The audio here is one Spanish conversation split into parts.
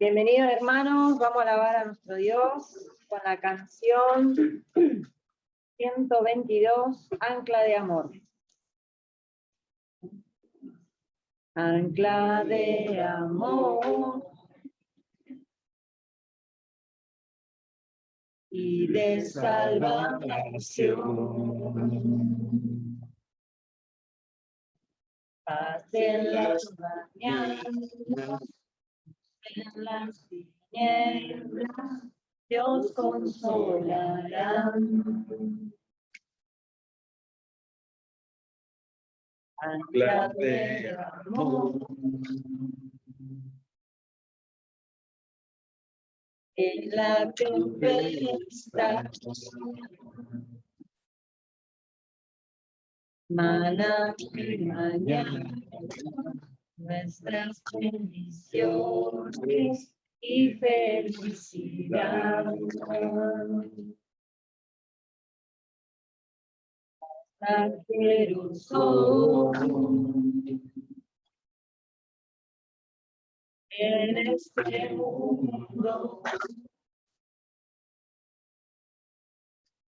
Bienvenidos hermanos, vamos a alabar a nuestro Dios con la canción 122, Ancla de Amor. Ancla de amor y de salvación. Paz en las mañanas, en las tinieblas, Dios consolará. Ancla de amor en la tempestad, mañana y mañana, nuestras bendiciones y felicidad. Asqueroso en este mundo,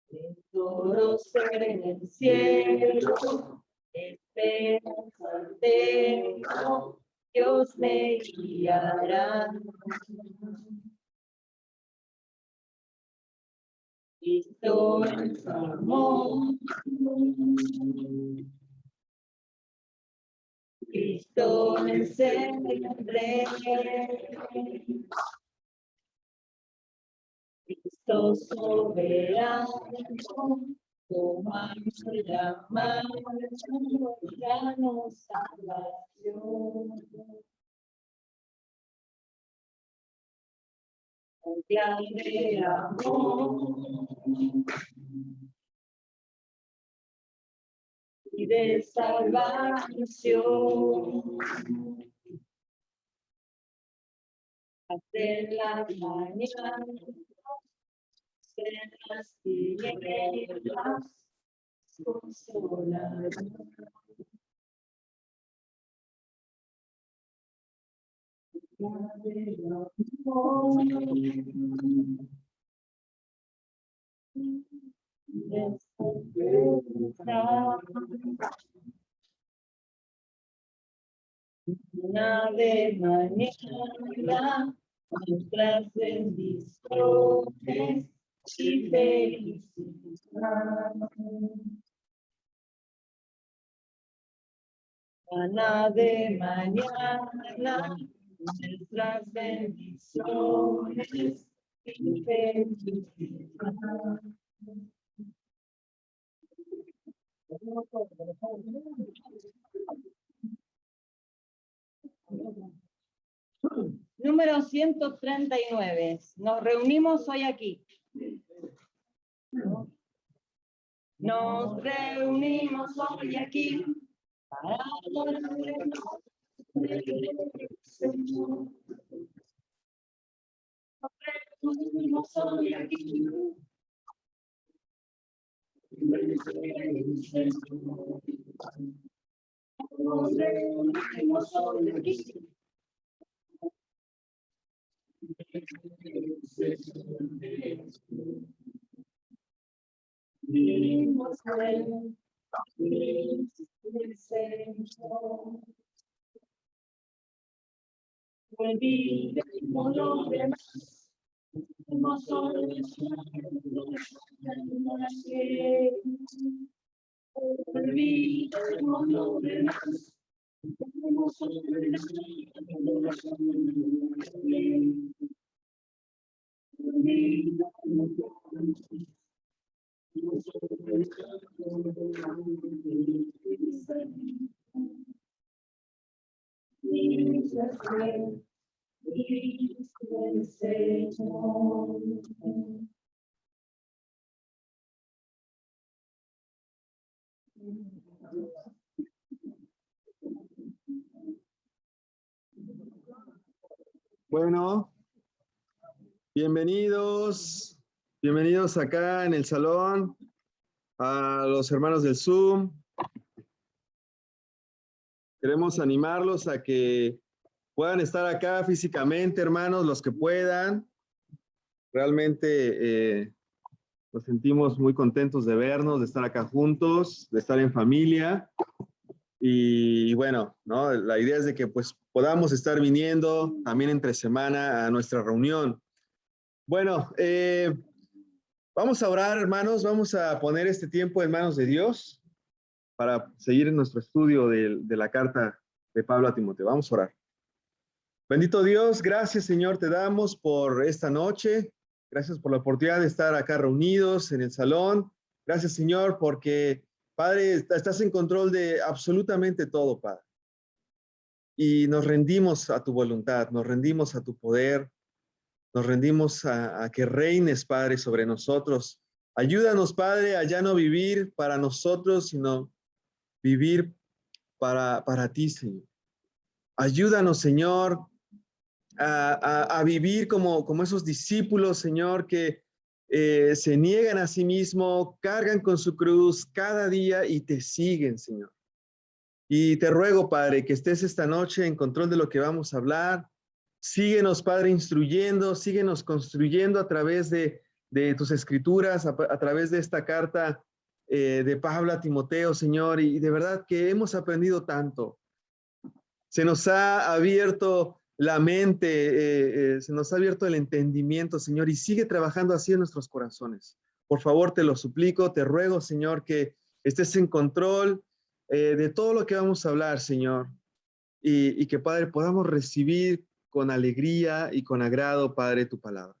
tesoro ser en el cielo, esperanza tengo, Dios me guiará. Cristo en su amor, Cristo me siempre, Cristo soberano, tomamos la mano, danos salvación. Ancla de amor y de salvación. Hacer la mañana, en las tinieblas, consolar. Una de mañana, nuestras bendiciones y felicidad. Mañana de mañana, nuestras bendiciones y felicidad. Número 139. Nos reunimos hoy aquí. Nos reunimos hoy aquí para adorarnos. Nos reunimos hoy aquí. Nos reunimos hoy aquí. Vimos el Señor. Olvidemos lo demás. Olvidemos lo demás. Bueno, bienvenidos acá en el salón, a los hermanos del Zoom. Queremos animarlos a que puedan estar acá físicamente, hermanos, los que puedan. Realmente nos sentimos muy contentos de vernos, de estar acá juntos, de estar en familia. Y bueno, ¿no? La idea es de que pues podamos estar viniendo también entre semana a nuestra reunión. Bueno, vamos a orar, hermanos, vamos a poner este tiempo en manos de Dios para seguir en nuestro estudio de la carta de Pablo a Timoteo. Vamos a orar. Bendito Dios, gracias Señor te damos por esta noche. Gracias por la oportunidad de estar acá reunidos en el salón. Gracias Señor porque, Padre, estás en control de absolutamente todo, Padre. Y nos rendimos a tu voluntad, nos rendimos a tu poder, nos rendimos a que reines, Padre, sobre nosotros. Ayúdanos, Padre, a ya no vivir para nosotros, sino vivir para ti, Señor. Ayúdanos, Señor, a vivir como esos discípulos, Señor, que se niegan a sí mismo, cargan con su cruz cada día y te siguen, Señor. Y te ruego, Padre, que estés esta noche en control de lo que vamos a hablar. Síguenos, Padre, instruyendo, síguenos construyendo a través de tus escrituras, a través de esta carta de Pablo a Timoteo, Señor. Y de verdad que hemos aprendido tanto. Se nos ha abierto la mente, se nos ha abierto el entendimiento, Señor, y sigue trabajando así en nuestros corazones. Por favor, te lo suplico, te ruego, Señor, que estés en control de todo lo que vamos a hablar, Señor, y que, Padre, podamos recibir con alegría y con agrado, Padre, tu palabra.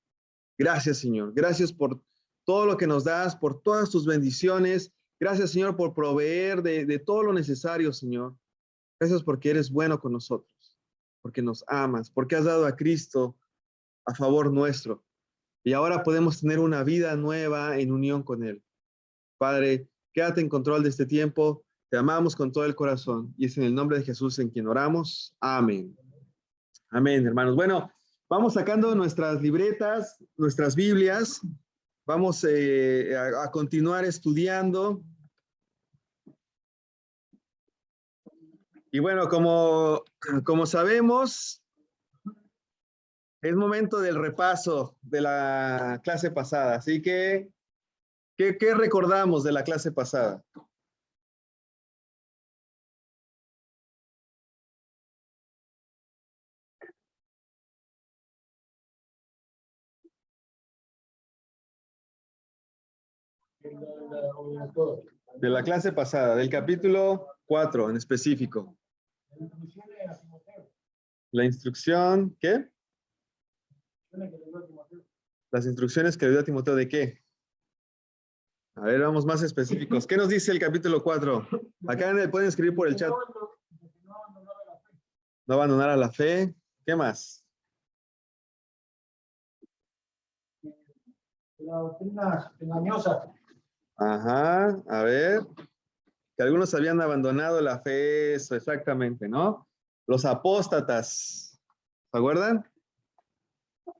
Gracias, Señor. Gracias por todo lo que nos das, por todas tus bendiciones. Gracias, Señor, por proveer de todo lo necesario, Señor. Gracias porque eres bueno con nosotros, porque nos amas, porque has dado a Cristo a favor nuestro. Y ahora podemos tener una vida nueva en unión con Él. Padre, quédate en control de este tiempo. Te amamos con todo el corazón. Y es en el nombre de Jesús en quien oramos. Amén. Amén, hermanos. Bueno, vamos sacando nuestras libretas, nuestras Biblias. Vamos a continuar estudiando. Y bueno, como sabemos, es momento del repaso de la clase pasada. Así que, ¿qué recordamos de la clase pasada? De la clase pasada, del capítulo 4 en específico. La instrucción, ¿qué? Las instrucciones que le dio a Timoteo, ¿de qué? A ver, vamos más específicos. ¿Qué nos dice el capítulo 4? Acá pueden escribir por el chat. No abandonar a la fe. ¿Qué más? La doctrina engañosa. Ajá, a ver. Que algunos habían abandonado la fe, eso exactamente, ¿no? Los apóstatas. ¿Se acuerdan?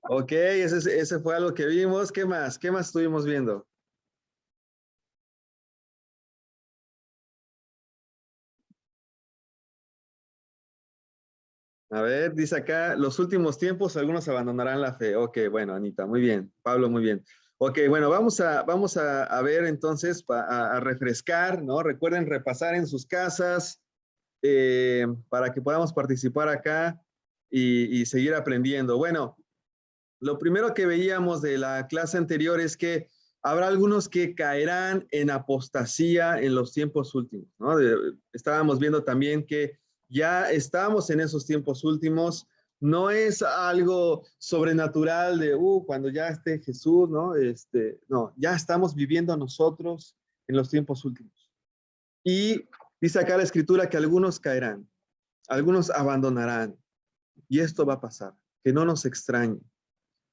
Ok, ese fue algo que vimos. ¿Qué más? ¿Qué más estuvimos viendo? A ver, dice acá, los últimos tiempos algunos abandonarán la fe. Ok, bueno, Anita, muy bien. Pablo, muy bien. Ok, bueno, vamos a ver entonces, a refrescar, ¿no? Recuerden repasar en sus casas para que podamos participar acá y seguir aprendiendo. Bueno, lo primero que veíamos de la clase anterior es que habrá algunos que caerán en apostasía en los tiempos últimos, ¿no? Estábamos viendo también que ya estamos en esos tiempos últimos. No es algo sobrenatural de, cuando ya esté Jesús, ¿no? No, ya estamos viviendo nosotros en los tiempos últimos. Y dice acá la escritura que algunos caerán, algunos abandonarán. Y esto va a pasar, que no nos extrañe.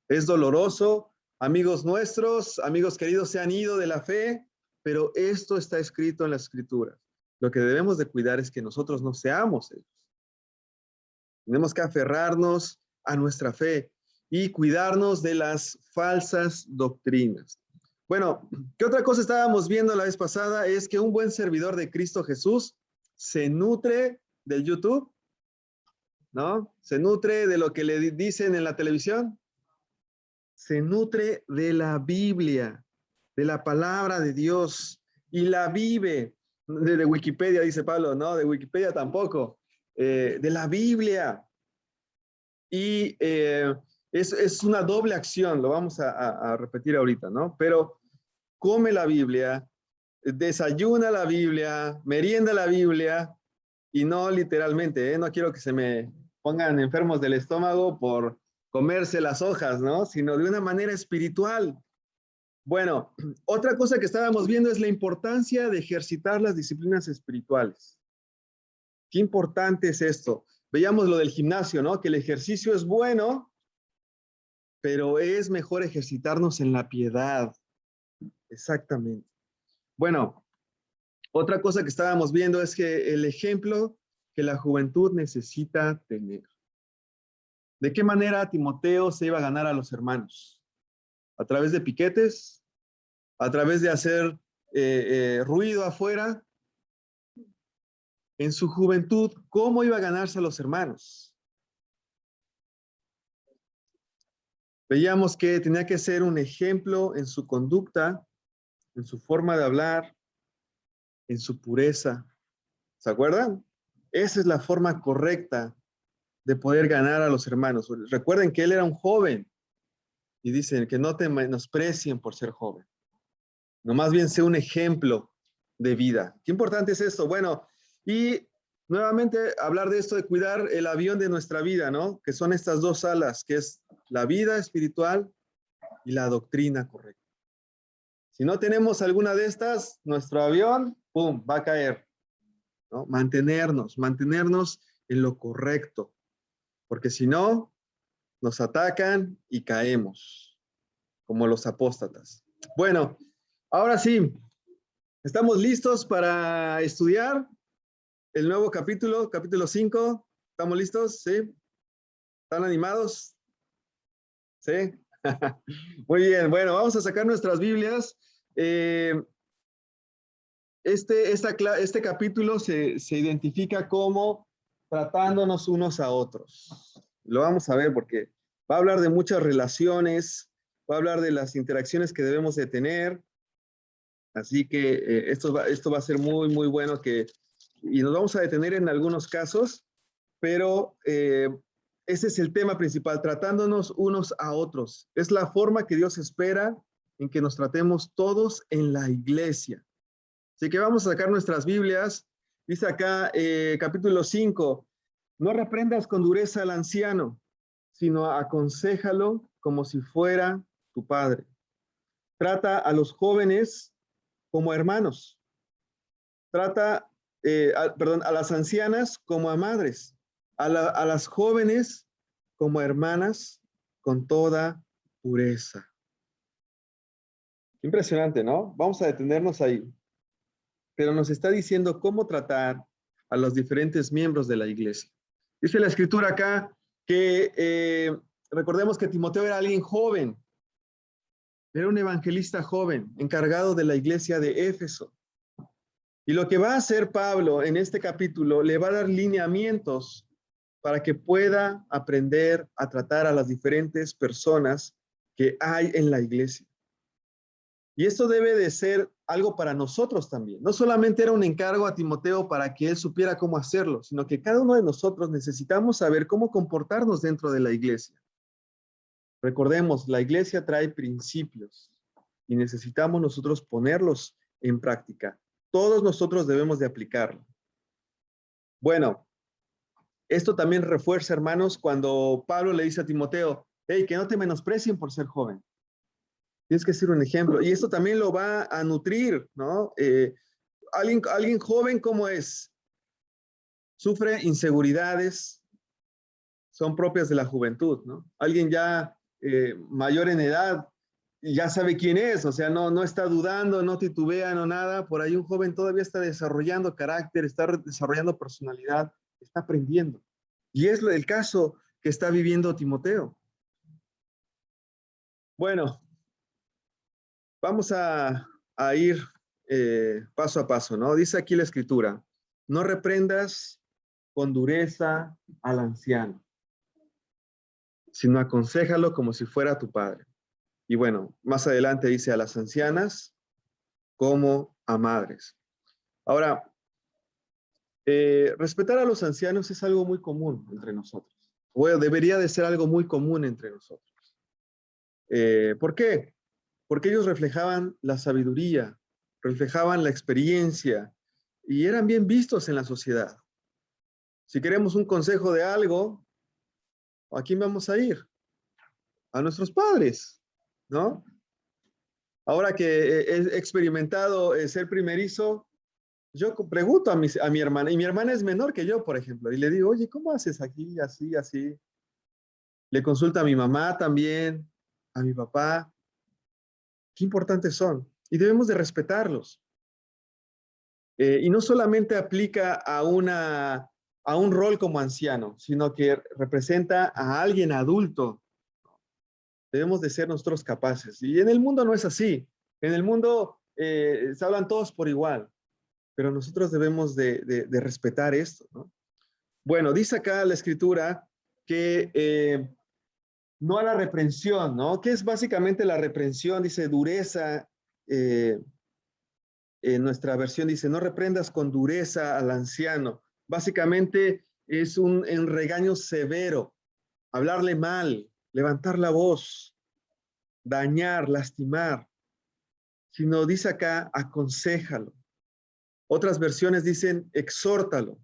Es doloroso, amigos nuestros, amigos queridos se han ido de la fe, pero esto está escrito en las escrituras. Lo que debemos de cuidar es que nosotros no seamos ellos. Tenemos que aferrarnos a nuestra fe y cuidarnos de las falsas doctrinas. Bueno, ¿qué otra cosa estábamos viendo la vez pasada? Es que un buen servidor de Cristo Jesús se nutre del YouTube. ¿no? Se nutre de lo que le dicen en la televisión. Se nutre de la Biblia, de la palabra de Dios, y la vive. De Wikipedia, dice Pablo, no, de Wikipedia tampoco. De la Biblia. Y es una doble acción, lo vamos a repetir ahorita, ¿no? Pero come la Biblia, desayuna la Biblia, merienda la Biblia, y no literalmente, ¿eh? No quiero que se me pongan enfermos del estómago por comerse las hojas, ¿no? Sino de una manera espiritual. Bueno, otra cosa que estábamos viendo es la importancia de ejercitar las disciplinas espirituales. Qué importante es esto. Veíamos lo del gimnasio, ¿no? Que el ejercicio es bueno, pero es mejor ejercitarnos en la piedad. Exactamente. Bueno, otra cosa que estábamos viendo es que el ejemplo que la juventud necesita tener. ¿De qué manera Timoteo se iba a ganar a los hermanos? ¿A través de piquetes? ¿A través de hacer ruido afuera? En su juventud, ¿cómo iba a ganarse a los hermanos? Veíamos que tenía que ser un ejemplo en su conducta, en su forma de hablar, en su pureza. ¿Se acuerdan? Esa es la forma correcta de poder ganar a los hermanos. Recuerden que él era un joven y dicen que no te menosprecien por ser joven. No, más bien sea un ejemplo de vida. Qué importante es esto. Bueno, y nuevamente hablar de esto de cuidar el avión de nuestra vida, ¿no? Que son estas dos alas, que es la vida espiritual y la doctrina correcta. Si no tenemos alguna de estas, nuestro avión, ¡pum!, va a caer, ¿no? Mantenernos en lo correcto, porque si no, nos atacan y caemos, como los apóstatas. Bueno, ahora sí, ¿estamos listos para estudiar el nuevo capítulo, capítulo 5? ¿Estamos listos? ¿Sí? ¿Están animados? ¿Sí? Muy bien, bueno, vamos a sacar nuestras Biblias. Este capítulo se identifica como tratándonos unos a otros. Lo vamos a ver porque va a hablar de muchas relaciones, va a hablar de las interacciones que debemos de tener. Así que esto va a ser muy, muy bueno y nos vamos a detener en algunos casos, pero ese es el tema principal, tratándonos unos a otros. Es la forma que Dios espera en que nos tratemos todos en la iglesia. Así que vamos a sacar nuestras Biblias. Dice acá, capítulo 5, no reprendas con dureza al anciano, sino aconséjalo como si fuera tu padre. Trata a los jóvenes como hermanos. Trata, a las ancianas como a madres. A las jóvenes como hermanas con toda pureza. Impresionante, ¿no? Vamos a detenernos ahí. Pero nos está diciendo cómo tratar a los diferentes miembros de la iglesia. Dice la escritura acá que recordemos que Timoteo era alguien joven, era un evangelista joven, encargado de la iglesia de Éfeso. Y lo que va a hacer Pablo en este capítulo, le va a dar lineamientos para que pueda aprender a tratar a las diferentes personas que hay en la iglesia. Y esto debe de ser algo para nosotros también. No solamente era un encargo a Timoteo para que él supiera cómo hacerlo, sino que cada uno de nosotros necesitamos saber cómo comportarnos dentro de la iglesia. Recordemos, la iglesia trae principios y necesitamos nosotros ponerlos en práctica. Todos nosotros debemos de aplicarlo. Bueno, esto también refuerza, hermanos, cuando Pablo le dice a Timoteo, hey, que no te menosprecien por ser joven. Tienes que ser un ejemplo. Y esto también lo va a nutrir, ¿no? Alguien joven, ¿cómo es? Sufre inseguridades, son propias de la juventud, ¿no? Alguien ya mayor en edad, ya sabe quién es, o sea, no está dudando, no titubea, no nada. Por ahí un joven todavía está desarrollando carácter, está desarrollando personalidad, está aprendiendo. Y es el caso que está viviendo Timoteo. Bueno, vamos a ir paso a paso, ¿no? Dice aquí la escritura, no reprendas con dureza al anciano, sino aconséjalo como si fuera tu padre. Y bueno, más adelante dice a las ancianas como a madres. Ahora, respetar a los ancianos es algo muy común entre nosotros. Bueno, debería de ser algo muy común entre nosotros. ¿Por qué? Porque ellos reflejaban la sabiduría, reflejaban la experiencia y eran bien vistos en la sociedad. Si queremos un consejo de algo, ¿a quién vamos a ir? A nuestros padres, ¿no? Ahora que he experimentado ser primerizo, yo pregunto a mi hermana, y mi hermana es menor que yo, por ejemplo, y le digo, oye, ¿cómo haces aquí, así, así? Le consulta a mi mamá también, a mi papá. Qué importantes son. Y debemos de respetarlos. Y no solamente aplica a un rol como anciano, sino que representa a alguien adulto. Debemos de ser nosotros capaces. Y en el mundo no es así. En el mundo se hablan todos por igual, pero nosotros debemos de respetar esto, ¿no? Bueno, dice acá la escritura que no a la reprensión, ¿no? ¿Qué es básicamente la reprensión? Dice dureza. En nuestra versión dice, no reprendas con dureza al anciano. Básicamente es un regaño severo, hablarle mal, levantar la voz, dañar, lastimar. Sino dice acá, aconséjalo. Otras versiones dicen, exhórtalo.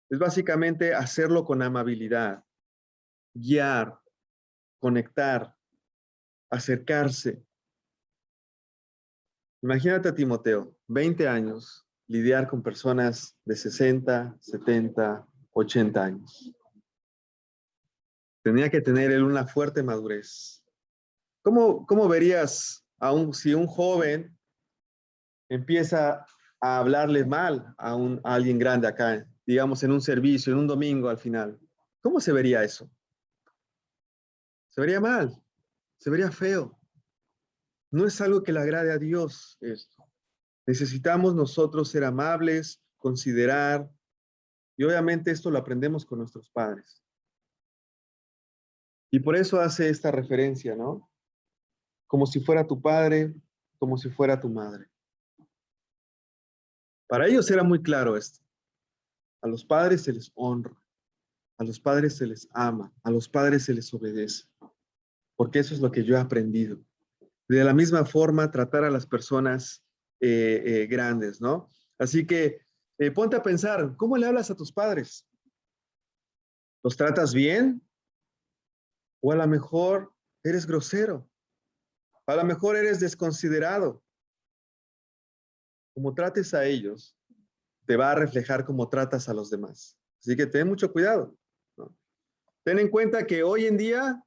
Es básicamente hacerlo con amabilidad, guiar, conectar, acercarse. Imagínate a Timoteo, 20 años, lidiar con personas de 60, 70, 80 años. Tenía que tener él una fuerte madurez. ¿Cómo verías si un joven empieza a hablarle mal a alguien grande acá, digamos en un servicio, en un domingo al final? ¿Cómo se vería eso? Se vería mal, se vería feo. No es algo que le agrade a Dios esto. Necesitamos nosotros ser amables, considerar, y obviamente esto lo aprendemos con nuestros padres. Y por eso hace esta referencia, ¿no? Como si fuera tu padre, como si fuera tu madre. Para ellos era muy claro esto. A los padres se les honra, a los padres se les ama, a los padres se les obedece, porque eso es lo que yo he aprendido. De la misma forma, tratar a las personas grandes, ¿no? Así que ponte a pensar, ¿cómo le hablas a tus padres? ¿Los tratas bien? O a lo mejor eres grosero, a lo mejor eres desconsiderado. Como trates a ellos, te va a reflejar cómo tratas a los demás. Así que ten mucho cuidado, ¿no? Ten en cuenta que hoy en día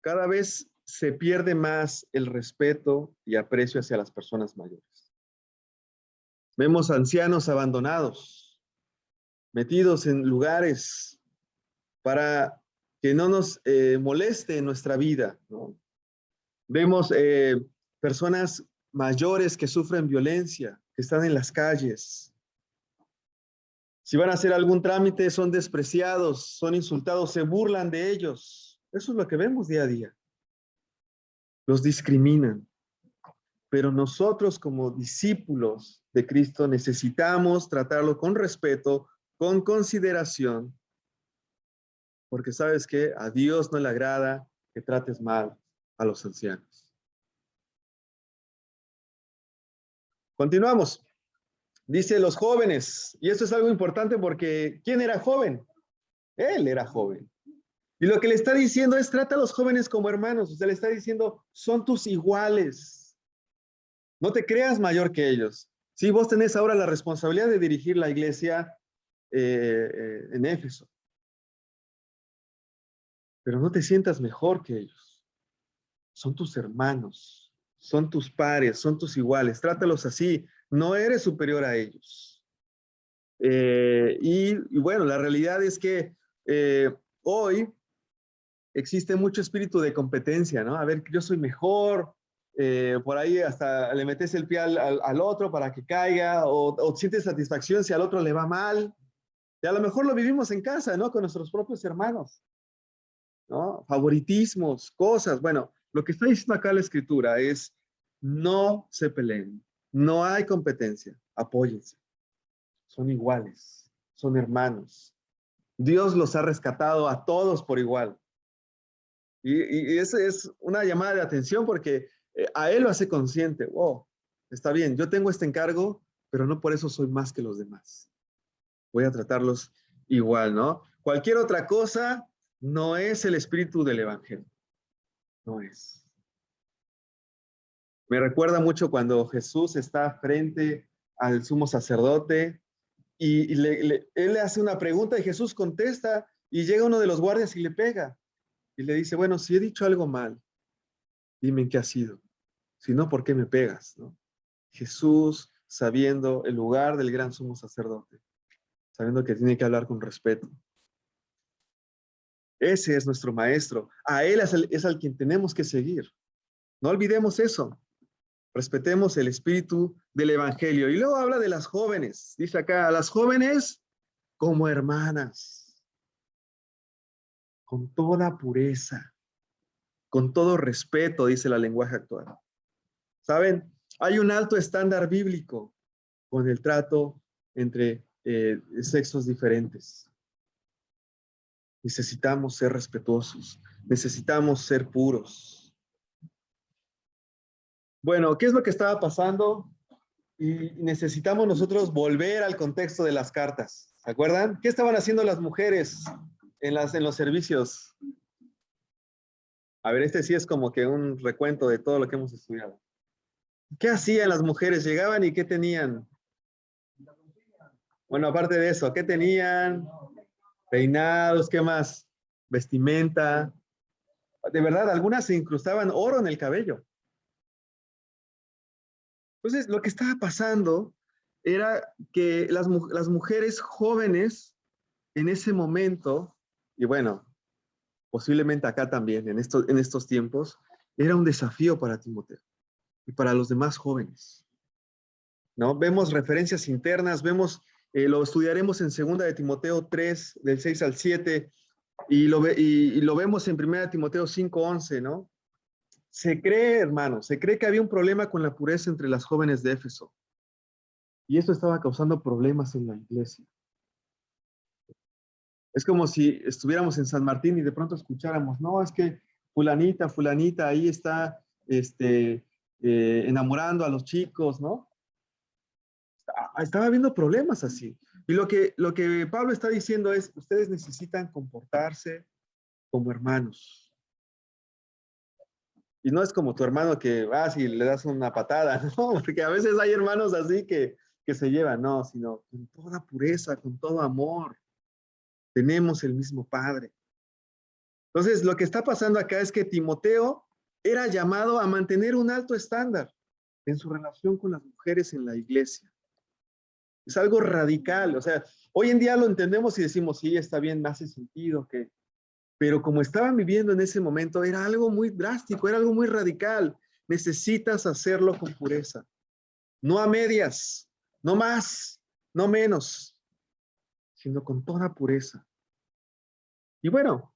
cada vez se pierde más el respeto y aprecio hacia las personas mayores. Vemos ancianos abandonados, metidos en lugares para que no nos moleste en nuestra vida, ¿no? Vemos personas mayores que sufren violencia, que están en las calles. Si van a hacer algún trámite, son despreciados, son insultados, se burlan de ellos. Eso es lo que vemos día a día. Los discriminan. Pero nosotros como discípulos de Cristo necesitamos tratarlo con respeto, con consideración, porque sabes que a Dios no le agrada que trates mal a los ancianos. Continuamos. Dice los jóvenes, y esto es algo importante porque ¿quién era joven? Él era joven. Y lo que le está diciendo es, trata a los jóvenes como hermanos. O sea, le está diciendo, son tus iguales. No te creas mayor que ellos. Sí, vos tenés ahora la responsabilidad de dirigir la iglesia en Éfeso. Pero no te sientas mejor que ellos. Son tus hermanos, son tus pares, son tus iguales. Trátalos así. No eres superior a ellos. Y bueno, la realidad es que hoy existe mucho espíritu de competencia, ¿no? A ver, yo soy mejor, por ahí hasta le metes el pie al otro para que caiga, o sientes satisfacción si al otro le va mal. Y a lo mejor lo vivimos en casa, ¿no? Con nuestros propios hermanos, ¿no? Favoritismos, cosas. Bueno, lo que está diciendo acá la Escritura es, no se peleen, no hay competencia, apóyense. Son iguales, son hermanos. Dios los ha rescatado a todos por igual. Y eso es una llamada de atención porque a Él lo hace consciente. Wow, está bien, yo tengo este encargo, pero no por eso soy más que los demás. Voy a tratarlos igual, ¿no? Cualquier otra cosa no es el espíritu del Evangelio. No es. Me recuerda mucho cuando Jesús está frente al sumo sacerdote y él le hace una pregunta y Jesús contesta y llega uno de los guardias y le pega. Y le dice, bueno, si he dicho algo mal, dime en qué ha sido. Si no, ¿por qué me pegas? ¿No? Jesús, sabiendo el lugar del gran sumo sacerdote, sabiendo que tiene que hablar con respeto. Ese es nuestro maestro. A él es al quien tenemos que seguir. No olvidemos eso. Respetemos el espíritu del evangelio. Y luego habla de las jóvenes. Dice acá, a las jóvenes como hermanas, con toda pureza, con todo respeto, dice el lenguaje actual. ¿Saben? Hay un alto estándar bíblico con el trato entre sexos diferentes. Necesitamos ser respetuosos, necesitamos ser puros. Bueno, ¿qué es lo que estaba pasando? Y necesitamos nosotros volver al contexto de las cartas. ¿Se acuerdan? ¿Qué estaban haciendo las mujeres en los servicios? A ver, este sí es como que un recuento de todo lo que hemos estudiado. ¿Qué hacían las mujeres? Llegaban y ¿qué tenían? Bueno, aparte de eso, ¿qué tenían? Peinados, ¿qué más? Vestimenta. De verdad, algunas se incrustaban oro en el cabello. Entonces, lo que estaba pasando era que las mujeres jóvenes en ese momento, y bueno, posiblemente acá también, en estos tiempos, era un desafío para Timoteo y para los demás jóvenes, ¿no? Vemos referencias internas, lo estudiaremos en 2 de Timoteo 3, del 6 al 7, y lo vemos en 1 Timoteo 5:11, ¿no? Se cree, hermano, se cree que había un problema con la pureza entre las jóvenes de Éfeso. Y esto estaba causando problemas en la iglesia. Es como si estuviéramos en San Martín y de pronto escucháramos, no, es que fulanita, ahí está enamorando a los chicos, ¿no? Estaba habiendo problemas así. Y lo que Pablo está diciendo es, ustedes necesitan comportarse como hermanos. Y no es como tu hermano que vas y le das una patada, ¿no? Porque a veces hay hermanos así que se llevan, no, sino con toda pureza, con todo amor. Tenemos el mismo Padre. Entonces, lo que está pasando acá es que Timoteo era llamado a mantener un alto estándar en su relación con las mujeres en la iglesia. Es algo radical, o sea, hoy en día lo entendemos y decimos, sí, está bien, me hace sentido que... Pero como estaban viviendo en ese momento, era algo muy drástico, era algo muy radical. Necesitas hacerlo con pureza. No a medias, no más, no menos, sino con toda pureza. Y bueno,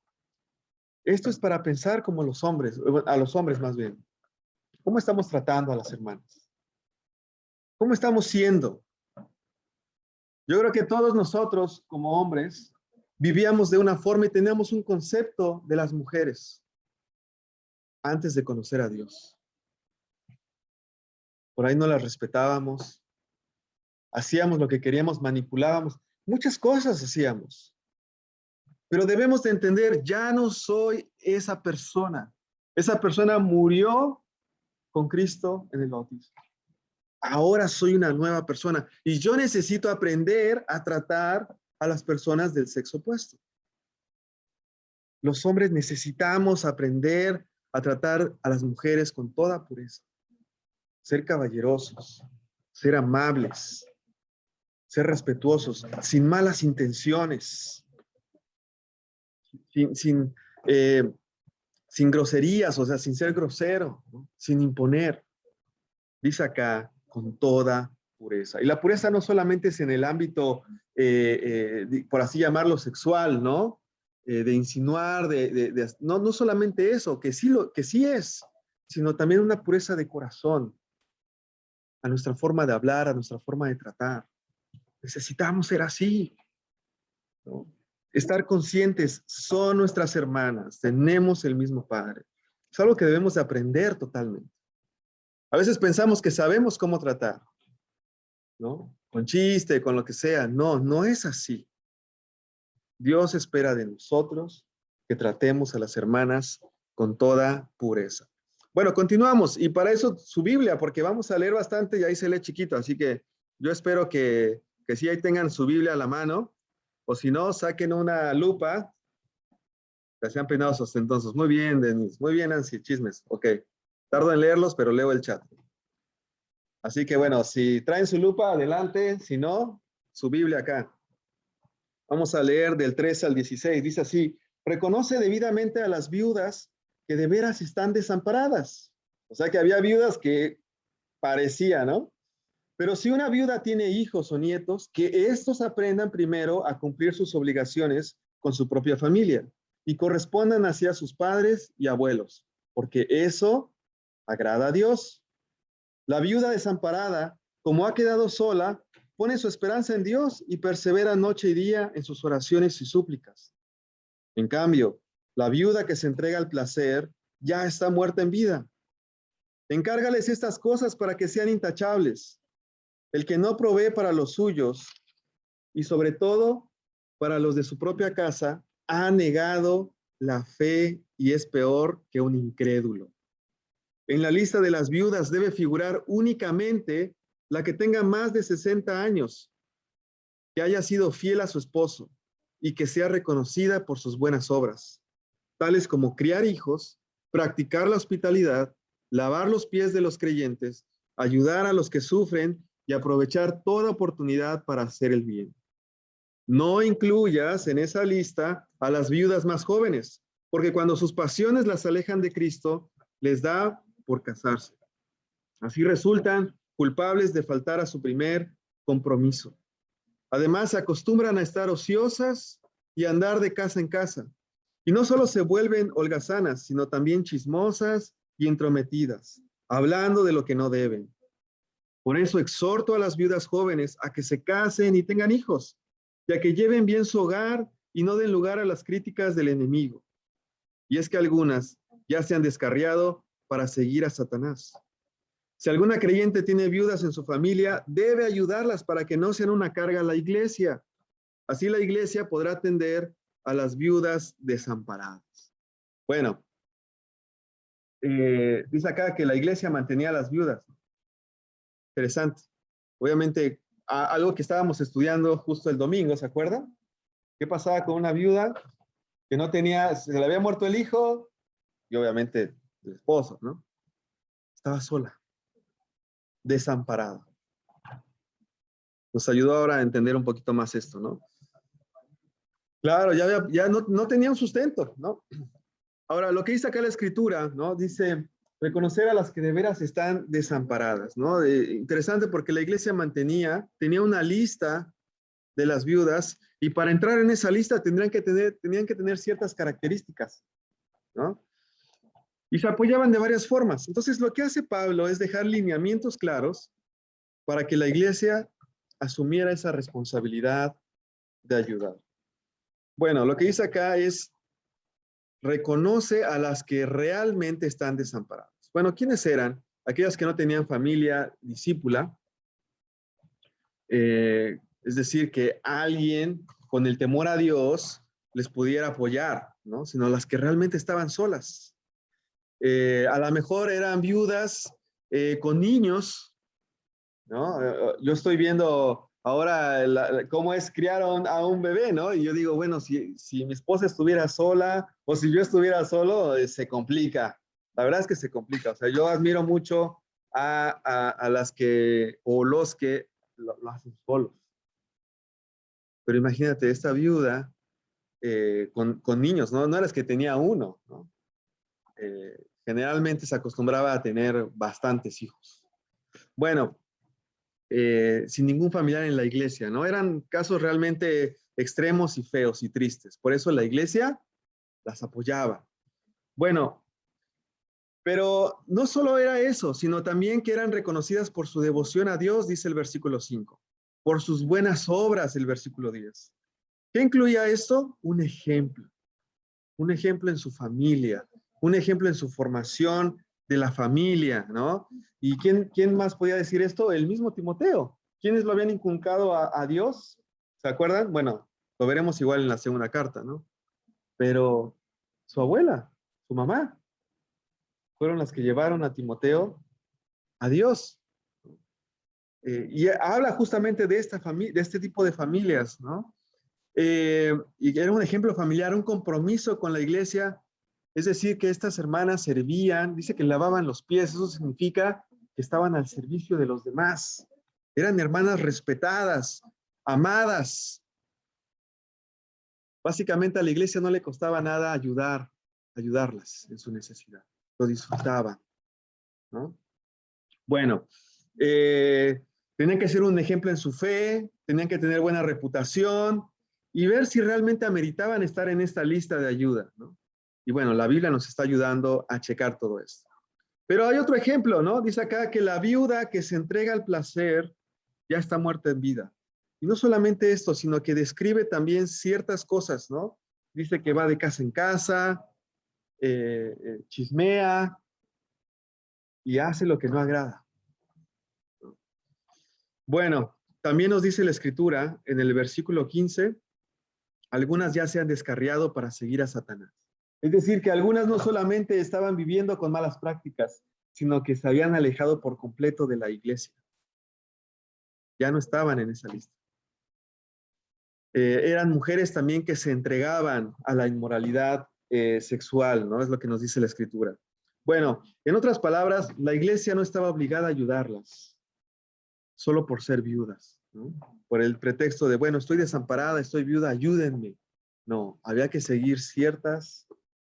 esto es para pensar como los hombres, a los hombres más bien. ¿Cómo estamos tratando a las hermanas? ¿Cómo estamos siendo? Yo creo que todos nosotros, como hombres, vivíamos de una forma y teníamos un concepto de las mujeres antes de conocer a Dios. Por ahí no las respetábamos, hacíamos lo que queríamos, manipulábamos, muchas cosas hacíamos. Pero debemos de entender, ya no soy esa persona. Esa persona murió con Cristo en el bautismo. Ahora soy una nueva persona y yo necesito aprender a tratar a las personas del sexo opuesto. Los hombres necesitamos aprender a tratar a las mujeres con toda pureza. Ser caballerosos, ser amables, ser respetuosos, sin malas intenciones, sin sin groserías, o sea, sin ser grosero, ¿no? Sin imponer. Dice acá, con toda pureza. Y la pureza no solamente es en el ámbito, por así llamarlo, sexual, ¿no? De insinuar, no, no solamente eso, que sí es, sino también una pureza de corazón, a nuestra forma de hablar, a nuestra forma de tratar. Necesitamos ser así, ¿no? Estar conscientes, son nuestras hermanas, tenemos el mismo Padre. Es algo que debemos de aprender totalmente. A veces pensamos que sabemos cómo tratar, ¿no? Con chiste, con lo que sea. No, no es así. Dios espera de nosotros que tratemos a las hermanas con toda pureza. Bueno, continuamos. Y para eso su Biblia, porque vamos a leer bastante y ahí se lee chiquito. Así que yo espero que sí ahí tengan su Biblia a la mano. O si no, saquen una lupa. Que sean peinados ostentosos. Muy bien, Denise. Muy bien, Nancy. Chismes. Ok. Tardo en leerlos, pero leo el chat. Así que bueno, si traen su lupa, adelante. Si no, su Biblia acá. Vamos a leer del 13 al 16. Dice así, reconoce debidamente a las viudas que de veras están desamparadas. O sea que había viudas que parecía, ¿no? Pero si una viuda tiene hijos o nietos, que estos aprendan primero a cumplir sus obligaciones con su propia familia y correspondan hacia sus padres y abuelos, porque eso agrada a Dios. La viuda desamparada, como ha quedado sola, pone su esperanza en Dios y persevera noche y día en sus oraciones y súplicas. En cambio, la viuda que se entrega al placer ya está muerta en vida. Encárgales estas cosas para que sean intachables. El que no provee para los suyos y sobre todo para los de su propia casa, ha negado la fe y es peor que un incrédulo. En la lista de las viudas debe figurar únicamente la que tenga más de 60 años, que haya sido fiel a su esposo y que sea reconocida por sus buenas obras, tales como criar hijos, practicar la hospitalidad, lavar los pies de los creyentes, ayudar a los que sufren y aprovechar toda oportunidad para hacer el bien. No incluyas en esa lista a las viudas más jóvenes, porque cuando sus pasiones las alejan de Cristo, les da por casarse. Así resultan culpables de faltar a su primer compromiso. Además, se acostumbran a estar ociosas y a andar de casa en casa. Y no solo se vuelven holgazanas, sino también chismosas y entrometidas, hablando de lo que no deben. Por eso exhorto a las viudas jóvenes a que se casen y tengan hijos, y a que lleven bien su hogar y no den lugar a las críticas del enemigo. Y es que algunas ya se han descarriado para seguir a Satanás. Si alguna creyente tiene viudas en su familia, debe ayudarlas para que no sean una carga a la iglesia. Así la iglesia podrá atender a las viudas desamparadas. Bueno, dice acá que la iglesia mantenía a las viudas. Interesante. Obviamente, algo que estábamos estudiando justo el domingo, ¿se acuerdan? ¿Qué pasaba con una viuda que no tenía, se le había muerto el hijo y obviamente el esposo, ¿no? Estaba sola, desamparada. Nos ayudó ahora a entender un poquito más esto, ¿no? Claro, ya no tenía un sustento, ¿no? Ahora, lo que dice acá la escritura, ¿no? Dice, reconocer a las que de veras están desamparadas, ¿no? Interesante porque la iglesia tenía una lista de las viudas y para entrar en esa lista tenían que tener ciertas características, ¿no? Y se apoyaban de varias formas. Entonces, lo que hace Pablo es dejar lineamientos claros para que la iglesia asumiera esa responsabilidad de ayudar. Bueno, lo que dice acá es, reconoce a las que realmente están desamparadas. Bueno, ¿quiénes eran? Aquellas que no tenían familia discípula, es decir, que alguien con el temor a Dios les pudiera apoyar, ¿no? Sino las que realmente estaban solas. A lo mejor eran viudas con niños, ¿no? Yo estoy viendo ahora cómo es criar a un bebé, ¿no? Y yo digo, bueno, si mi esposa estuviera sola o si yo estuviera solo, se complica. La verdad es que se complica. O sea, yo admiro mucho a las que o los que lo hacen solos. Pero imagínate, esta viuda con niños, ¿no? No era que tenía uno, ¿no? generalmente se acostumbraba a tener bastantes hijos. Bueno, sin ningún familiar en la iglesia, ¿no? Eran casos realmente extremos y feos y tristes. Por eso la iglesia las apoyaba. Bueno, pero no solo era eso, sino también que eran reconocidas por su devoción a Dios, dice el versículo 5, por sus buenas obras, el versículo 10. ¿Qué incluía esto? Un ejemplo en su familia, un ejemplo en su formación de la familia, ¿no? ¿Y quién más podía decir esto? El mismo Timoteo. ¿Quiénes lo habían inculcado a Dios? ¿Se acuerdan? Bueno, lo veremos igual en la segunda carta, ¿no? Pero su abuela, su mamá, fueron las que llevaron a Timoteo a Dios. Y habla justamente de esta familia, de este tipo de familias, ¿no? Y era un ejemplo familiar, un compromiso con la iglesia. Es decir, que estas hermanas servían, dice que lavaban los pies, eso significa que estaban al servicio de los demás. Eran hermanas respetadas, amadas. Básicamente a la iglesia no le costaba nada ayudarlas en su necesidad. Lo disfrutaban, ¿no? Bueno, tenían que ser un ejemplo en su fe, tenían que tener buena reputación y ver si realmente ameritaban estar en esta lista de ayuda, ¿no? Y bueno, la Biblia nos está ayudando a checar todo esto. Pero hay otro ejemplo, ¿no? Dice acá que la viuda que se entrega al placer ya está muerta en vida. Y no solamente esto, sino que describe también ciertas cosas, ¿no? Dice que va de casa en casa, chismea y hace lo que no agrada. Bueno, también nos dice la Escritura en el versículo 15, algunas ya se han descarriado para seguir a Satanás. Es decir, que algunas no solamente estaban viviendo con malas prácticas, sino que se habían alejado por completo de la iglesia. Ya no estaban en esa lista. Eran mujeres también que se entregaban a la inmoralidad sexual, ¿no? Es lo que nos dice la Escritura. Bueno, en otras palabras, la iglesia no estaba obligada a ayudarlas, solo por ser viudas, ¿no? Por el pretexto de, bueno, estoy desamparada, estoy viuda, ayúdenme. No, había que seguir ciertas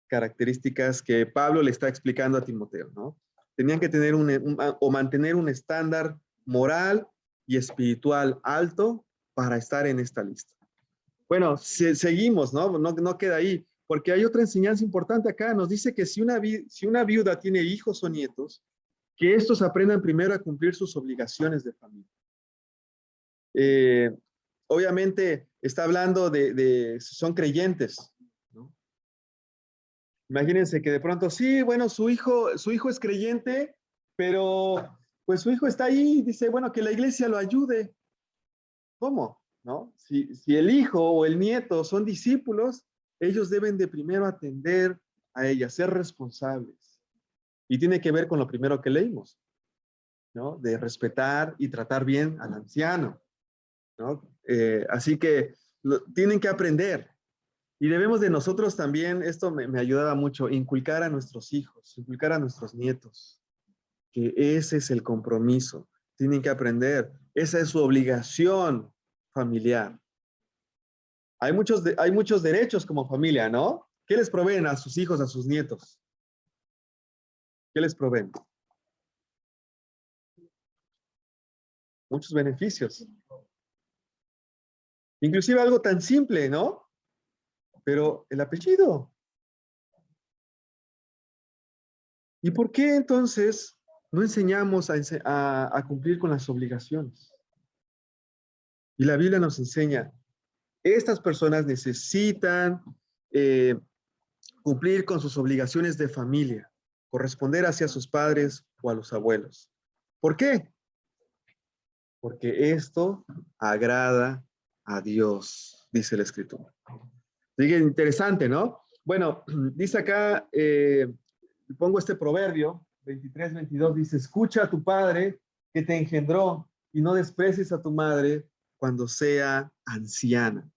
características que Pablo le está explicando a Timoteo, ¿no? Tenían que tener o mantener un estándar moral y espiritual alto para estar en esta lista. Bueno, seguimos, ¿no? No queda ahí, porque hay otra enseñanza importante acá. Nos dice que si una viuda tiene hijos o nietos, que estos aprendan primero a cumplir sus obligaciones de familia. Obviamente está hablando son creyentes, ¿no? Imagínense que de pronto, sí, bueno, su hijo es creyente, pero pues su hijo está ahí y dice, bueno, que la iglesia lo ayude. ¿Cómo? ¿No? Si el hijo o el nieto son discípulos, ellos deben de primero atender a ella, ser responsables. Y tiene que ver con lo primero que leímos, ¿no? De respetar y tratar bien al anciano, ¿no? Así que tienen que aprender. Y debemos de nosotros también, esto me ayudaba mucho, inculcar a nuestros hijos, inculcar a nuestros nietos, que ese es el compromiso. Tienen que aprender. Esa es su obligación familiar. Hay muchos derechos como familia, ¿no? ¿Qué les proveen a sus hijos, a sus nietos? ¿Qué les proveen? Muchos beneficios. Inclusive algo tan simple, ¿no? Pero el apellido. ¿Y por qué entonces no enseñamos a cumplir con las obligaciones? Y la Biblia nos enseña, estas personas necesitan cumplir con sus obligaciones de familia, corresponder hacia sus padres o a los abuelos. ¿Por qué? Porque esto agrada a Dios, dice la Escritura. Sigue interesante, ¿no? Bueno, dice acá, pongo este proverbio, 23-22, dice, escucha a tu padre que te engendró y no desprecies a tu madre cuando sea anciana.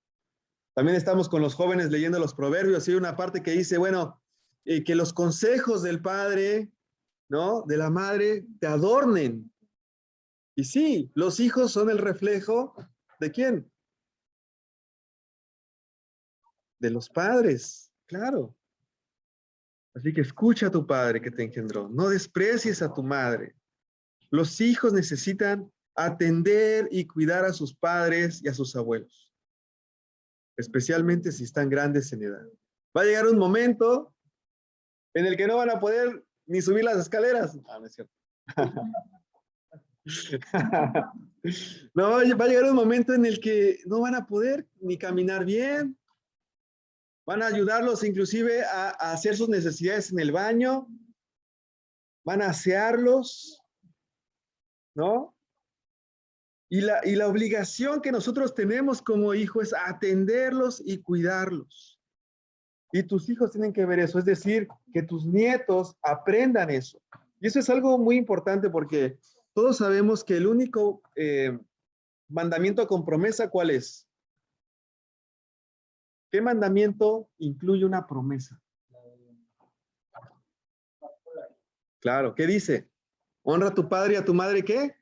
También estamos con los jóvenes leyendo los proverbios y hay una parte que dice, bueno, que los consejos del padre, ¿no? De la madre te adornen. Y sí, los hijos son el reflejo ¿de quién? De los padres, claro. Así que escucha a tu padre que te engendró. No desprecies a tu madre. Los hijos necesitan atender y cuidar a sus padres y a sus abuelos, especialmente si están grandes en edad. Va a llegar un momento en el que no van a poder ni subir las escaleras. Ah, no es cierto. No, va a llegar un momento en el que no van a poder ni caminar bien. Van a ayudarlos inclusive a hacer sus necesidades en el baño. Van a asearlos, ¿no? Y la obligación que nosotros tenemos como hijos es atenderlos y cuidarlos. Y tus hijos tienen que ver eso, es decir, que tus nietos aprendan eso. Y eso es algo muy importante porque todos sabemos que el único mandamiento con promesa, ¿cuál es? ¿Qué mandamiento incluye una promesa? Claro, ¿qué dice? Honra a tu padre y a tu madre, ¿qué?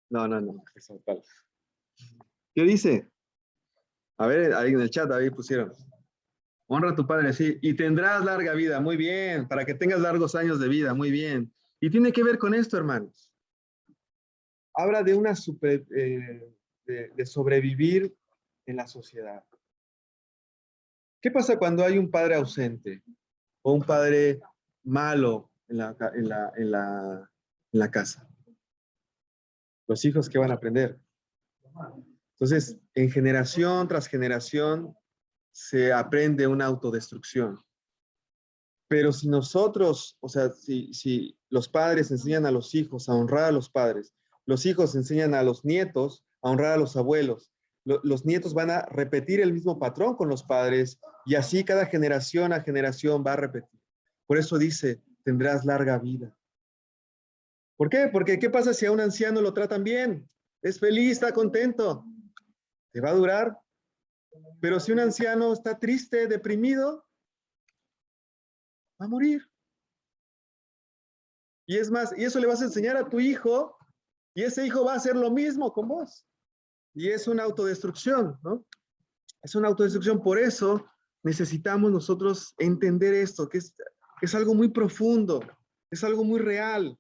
No. ¿Qué dice? A ver, ahí en el chat, ahí pusieron. Honra a tu padre, sí. Y tendrás larga vida, muy bien. Para que tengas largos años de vida, muy bien. Y tiene que ver con esto, hermanos. Habla de una de sobrevivir en la sociedad. ¿Qué pasa cuando hay un padre ausente o un padre malo en la casa? Los hijos, ¿qué van a aprender? Entonces, en generación tras generación se aprende una autodestrucción. Pero si nosotros, o sea, si los padres enseñan a los hijos a honrar a los padres, los hijos enseñan a los nietos a honrar a los abuelos, los nietos van a repetir el mismo patrón con los padres y así cada generación a generación va a repetir. Por eso dice, tendrás larga vida. ¿Por qué? Porque ¿qué pasa si a un anciano lo tratan bien? Es feliz, está contento. Te va a durar. Pero si un anciano está triste, deprimido, va a morir. Y es más, y eso le vas a enseñar a tu hijo, y ese hijo va a hacer lo mismo con vos. Y es una autodestrucción, ¿no? Es una autodestrucción. Por eso necesitamos nosotros entender esto, que es algo muy profundo, es algo muy real.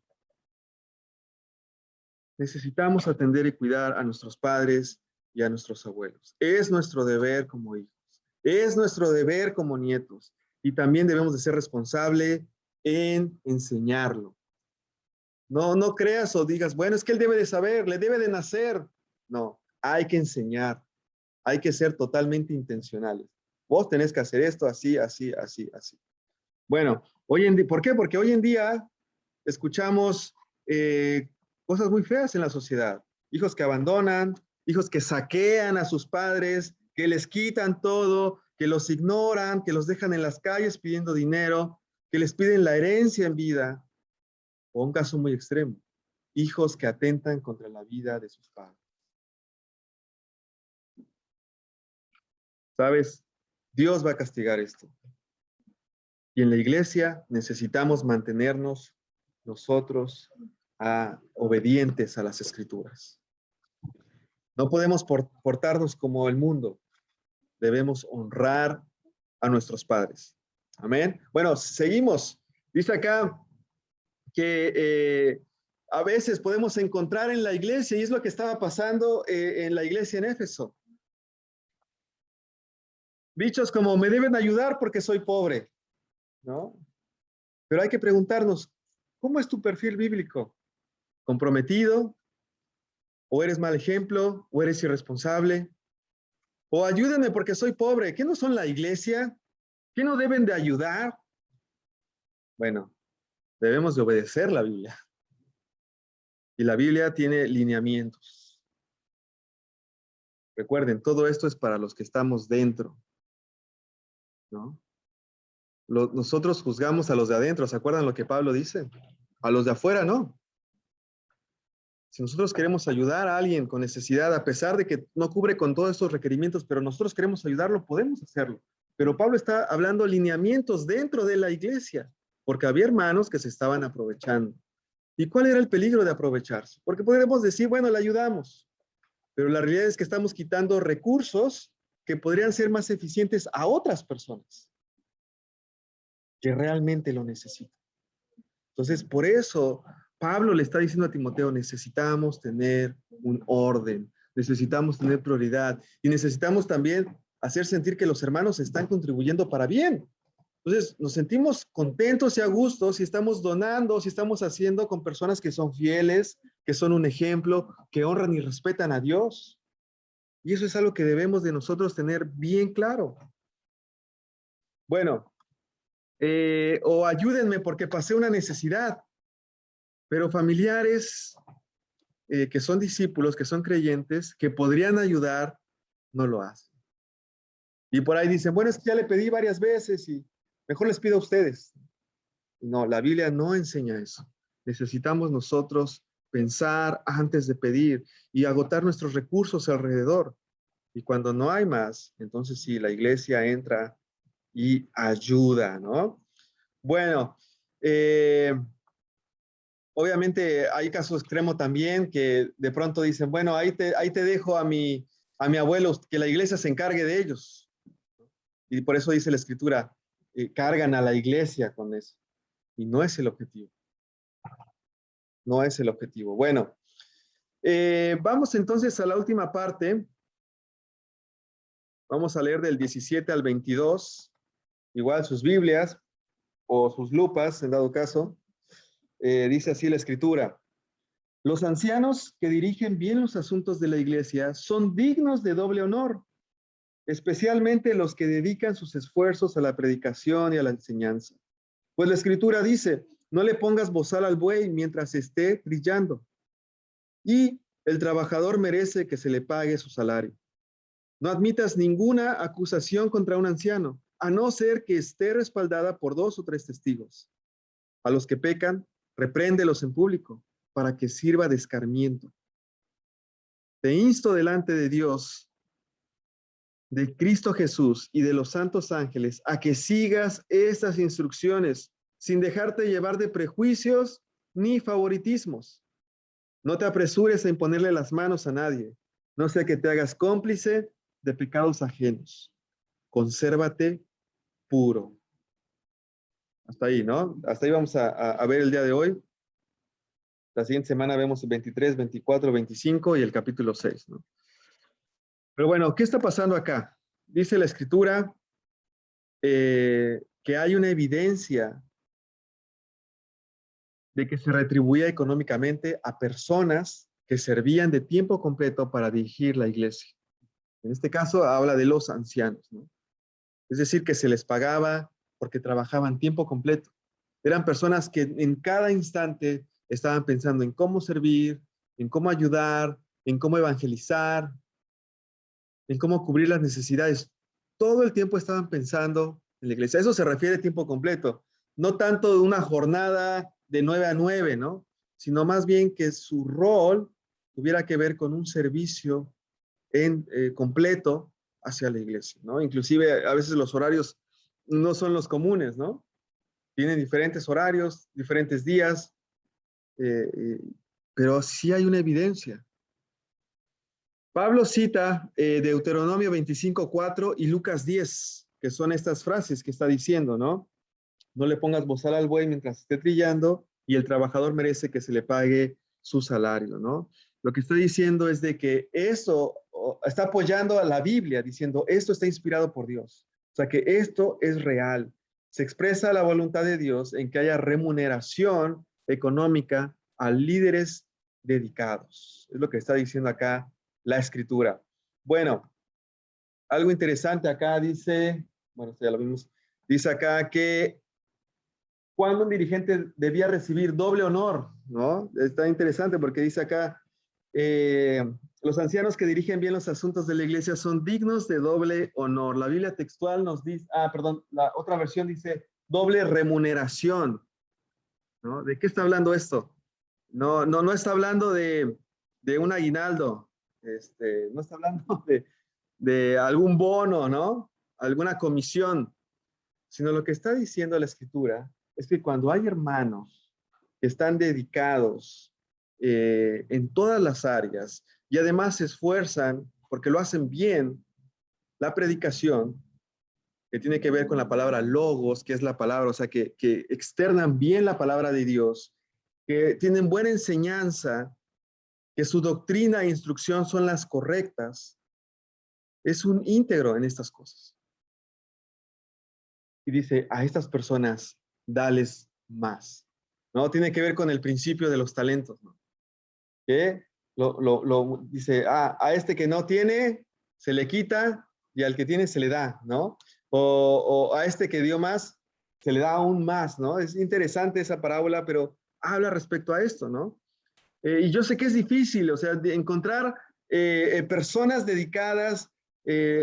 Necesitamos atender y cuidar a nuestros padres y a nuestros abuelos. Es nuestro deber como hijos. Es nuestro deber como nietos. Y también debemos de ser responsables en enseñarlo. No creas o digas, bueno, es que él debe de saber, le debe de nacer. No, hay que enseñar. Hay que ser totalmente intencionales. Vos tenés que hacer esto así, así, así, así. Bueno, ¿por qué? Porque hoy en día escuchamos cosas muy feas en la sociedad. Hijos que abandonan, hijos que saquean a sus padres, que les quitan todo, que los ignoran, que los dejan en las calles pidiendo dinero, que les piden la herencia en vida. O un caso muy extremo, hijos que atentan contra la vida de sus padres. ¿Sabes? Dios va a castigar esto. Y en la iglesia necesitamos mantenernos nosotros obedientes a las escrituras. No podemos portarnos como el mundo. Debemos honrar a nuestros padres. Amén. Bueno, seguimos. Dice acá que a veces podemos encontrar en la iglesia, y es lo que estaba pasando en la iglesia en Éfeso. Dichos como, me deben ayudar porque soy pobre, ¿no? Pero hay que preguntarnos, ¿cómo es tu perfil bíblico? ¿Comprometido? ¿O eres mal ejemplo? ¿O eres irresponsable? ¿O ayúdenme porque soy pobre? ¿Qué no son la iglesia? ¿Qué no deben de ayudar? Bueno, debemos de obedecer la Biblia. Y la Biblia tiene lineamientos. Recuerden, todo esto es para los que estamos dentro, ¿no? Nosotros juzgamos a los de adentro, ¿se acuerdan lo que Pablo dice? A los de afuera, no. Si nosotros queremos ayudar a alguien con necesidad, a pesar de que no cubre con todos estos requerimientos, pero nosotros queremos ayudarlo, podemos hacerlo. Pero Pablo está hablando lineamientos dentro de la iglesia, porque había hermanos que se estaban aprovechando. ¿Y cuál era el peligro de aprovecharse? Porque podemos decir, bueno, le ayudamos, pero la realidad es que estamos quitando recursos que podrían ser más eficientes a otras personas que realmente lo necesitan. Entonces, por eso Pablo le está diciendo a Timoteo, necesitamos tener un orden, necesitamos tener prioridad y necesitamos también hacer sentir que los hermanos están contribuyendo para bien. Entonces, nos sentimos contentos y a gusto si estamos donando, si estamos haciendo con personas que son fieles, que son un ejemplo, que honran y respetan a Dios. Y eso es algo que debemos de nosotros tener bien claro. Bueno, o ayúdenme porque pasé una necesidad, pero familiares que son discípulos, que son creyentes, que podrían ayudar, no lo hacen. Y por ahí dicen, bueno, es que ya le pedí varias veces y mejor les pido a ustedes. No, la Biblia no enseña eso. Necesitamos nosotros pensar antes de pedir y agotar nuestros recursos alrededor. Y cuando no hay más, entonces sí, la iglesia entra y ayuda, ¿no? Bueno, obviamente hay casos extremos también que de pronto dicen, bueno, ahí te dejo a mi abuelo, que la iglesia se encargue de ellos. Y por eso dice la escritura, cargan a la iglesia con eso. Y no es el objetivo. No es el objetivo. Bueno, vamos entonces a la última parte. Vamos a leer del 17 al 22. Igual sus Biblias o sus lupas, en dado caso. Dice así la escritura. Los ancianos que dirigen bien los asuntos de la iglesia son dignos de doble honor, especialmente los que dedican sus esfuerzos a la predicación y a la enseñanza. Pues la escritura dice, no le pongas bozal al buey mientras esté trillando. Y el trabajador merece que se le pague su salario. No admitas ninguna acusación contra un anciano, a no ser que esté respaldada por 2 o 3 testigos. A los que pecan, repréndelos en público, para que sirva de escarmiento. Te insto delante de Dios, de Cristo Jesús y de los santos ángeles, a que sigas estas instrucciones, sin dejarte llevar de prejuicios ni favoritismos. No te apresures a imponerle las manos a nadie, no sea que te hagas cómplice de pecados ajenos. Consérvate puro. Hasta ahí, ¿no? Hasta ahí vamos a ver el día de hoy. La siguiente semana vemos el 23, 24, 25 y el capítulo 6, ¿no? Pero bueno, ¿qué está pasando acá? Dice la escritura que hay una evidencia de que se retribuía económicamente a personas que servían de tiempo completo para dirigir la iglesia. En este caso habla de los ancianos, ¿no? Es decir, que se les pagaba porque trabajaban tiempo completo. Eran personas que en cada instante estaban pensando en cómo servir, en cómo ayudar, en cómo evangelizar, en cómo cubrir las necesidades. Todo el tiempo estaban pensando en la iglesia. Eso se refiere a tiempo completo. No tanto de una jornada de 9 a 9, ¿no? Sino más bien que su rol tuviera que ver con un servicio completo hacia la iglesia, ¿no? Inclusive a veces los horarios no son los comunes, ¿no? Tienen diferentes horarios, diferentes días, pero sí hay una evidencia. Pablo cita Deuteronomio 25:4 y Lucas 10, que son estas frases que está diciendo, ¿no? No le pongas bozal al buey mientras esté trillando y el trabajador merece que se le pague su salario, ¿no? Lo que está diciendo es de que eso está apoyando a la Biblia, diciendo esto está inspirado por Dios. O sea que esto es real. Se expresa la voluntad de Dios en que haya remuneración económica a líderes dedicados. Es lo que está diciendo acá la escritura. Bueno, algo interesante acá dice, bueno, ya lo vimos, dice acá que cuando un dirigente debía recibir doble honor, ¿no? Está interesante porque dice acá, los ancianos que dirigen bien los asuntos de la iglesia son dignos de doble honor. La Biblia textual nos dice, perdón, la otra versión dice doble remuneración, ¿no? ¿De qué está hablando esto? No está hablando de un aguinaldo, no está hablando de algún bono, ¿no? Alguna comisión, sino lo que está diciendo la escritura es que cuando hay hermanos que están dedicados en todas las áreas y además se esfuerzan porque lo hacen bien, la predicación, que tiene que ver con la palabra logos, que es la palabra, o sea, que externan bien la palabra de Dios, que tienen buena enseñanza, que su doctrina e instrucción son las correctas, es un íntegro en estas cosas. Y dice, a estas personas, dales más. ¿No? Tiene que ver con el principio de los talentos, ¿no? Que dice, a este que no tiene, se le quita, y al que tiene se le da, ¿no? O a este que dio más, se le da aún más, ¿no? Es interesante esa parábola, pero habla respecto a esto, ¿no? Y yo sé que es difícil, o sea, de encontrar personas dedicadas